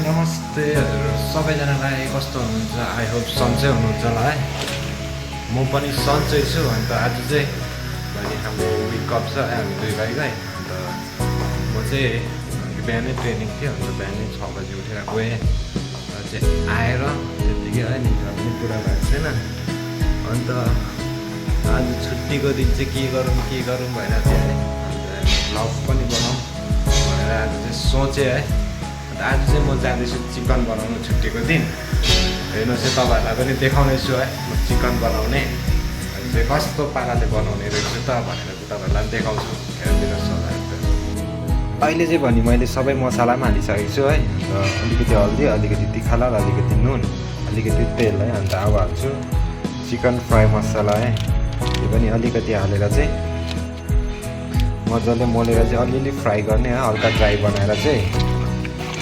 नमस्ते हजुर सबैजनालाई कस्तो हुनुहुन्छ आई होप सन्चै हुनुहुन्छ होला है म पनि सन्चै छु अन्त आज चाहिँ भोलि हाम्रो विक अफ छ हामी दुई भाइलाई अन्त म चाहिँ बिहानै ट्रेनिङ थियो अन्त बिहानै 6 बजी उठेर गएँ चाहिँ आएर त्यतिकै है निद्रा पनि पुरा भएको छैन अन्त आज छुट्टीको दिन चाहिँ के गरौँ भइरहेको थियो है अन्त भ्लग पनि बनाऊँ भनेर आज चाहिँ सोचेँ है आज चाहिँ म जाँदैछु चिकन बनाउनु छुट्टीको दिन हेर्नुहोस् है तपाईँहरूलाई पनि देखाउनेछु है म चिकन बनाउने चाहिँ कस्तो पाराले बनाउने रहेछु त भनेर चाहिँ तपाईँहरूलाई पनि देखाउँछु हेरिदिनुहोस् होला एकदम अहिले चाहिँ भने मैले सबै मसला पनि हालिसकेको छु है अन्त अलिकति हल्दी अलिकति तिखालाल अलिकति नुन अलिकति तेल है अन्त अब हाल्छु चिकन फ्राई मसला है त्यो पनि अलिकति हालेर चाहिँ मजाले मोलेर चाहिँ अलिअलि फ्राई गर्ने है हल्का ड्राई बनाएर चाहिँ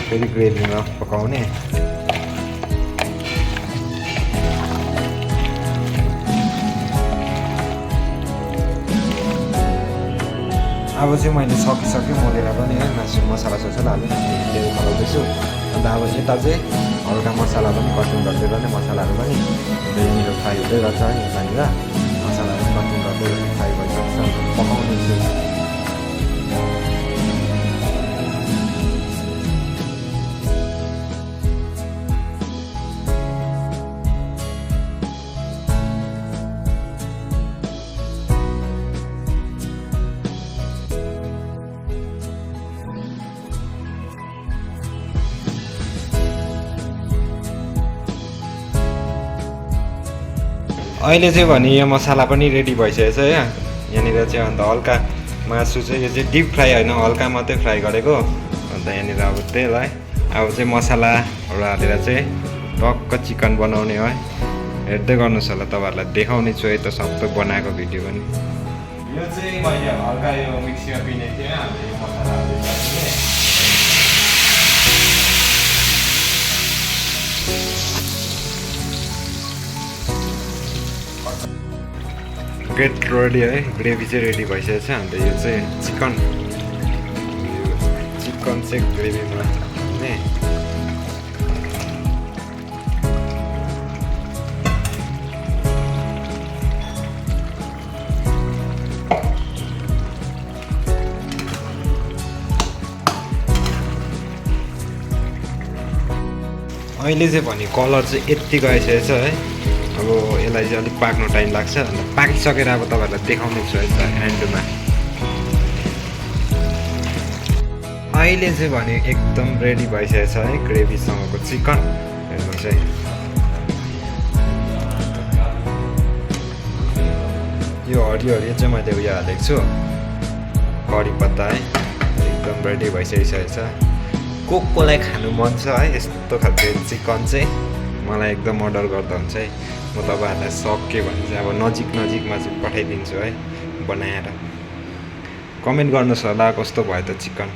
फेरि ग्रेभीमा पकाउने अब चाहिँ मैले सकिसकेँ मोलेर पनि है मासु मसला ससला हालेँ तेल खलाउँदैछु अन्त अब यता चाहिँ हल्का मसला पनि कटिङ गर्दै गर्ने मसलाहरू पनि यहाँनिर फ्राई हुँदै गर्छ है यतानिर मसलाहरू कटिङ गर्दै फ्राई भइसक्छ पकाउँदैछु अहिले चाहिँ भने यो मसला पनि रेडी भइसकेको छ है यहाँनिर चाहिँ अन्त हल्का मासु चाहिँ यो चाहिँ डिप फ्राई होइन हल्का मात्रै फ्राई गरेको अन्त यहाँनिर अब तेल है अब चाहिँ मसलाहरू हालेर चाहिँ टक्क चिकन बनाउने है हेर्दै गर्नुहोस् होला तपाईँहरूलाई देखाउने छु है त सबै बनाएको भिडियो पनि यो चाहिँ मैले हल्का यो मिक्सीमा पिनेको थिएँ हामीले यो मसला गेट रेडी है ग्रेभी चाहिँ रेडी भइसकेको छ अन्त यो चाहिँ चिकन चाहिँ ग्रेभीमा हाल्ने अहिले चाहिँ भने कलर चाहिँ यति गइसकेको छ है अब यसलाई चाहिँ अलिक पाक्नु टाइम लाग्छ अन्त पाकिसकेर अब तपाईँहरूलाई देखाउने छु है त एन्डमा अहिले चाहिँ भने एकदम रेडी भइसकेको छ है ग्रेभीसँगको चिकन हेर्नुहोस् है यो हरियो चाहिँ मैले उयो हालेको छु कडी पत्ता है एकदम रेडी भइसकिसकेको छ कसलाई खानु मन छ है यस्तो खालको चिकन चाहिँ मलाई एकदम अर्डर गर्दा हुन्छ है म तपाईँहरूलाई सक्यो भने चाहिँ अब नजिकमा चाहिँ पठाइदिन्छु है बनाएर कमेन्ट गर्नुहोस् होला कस्तो भयो त चिकन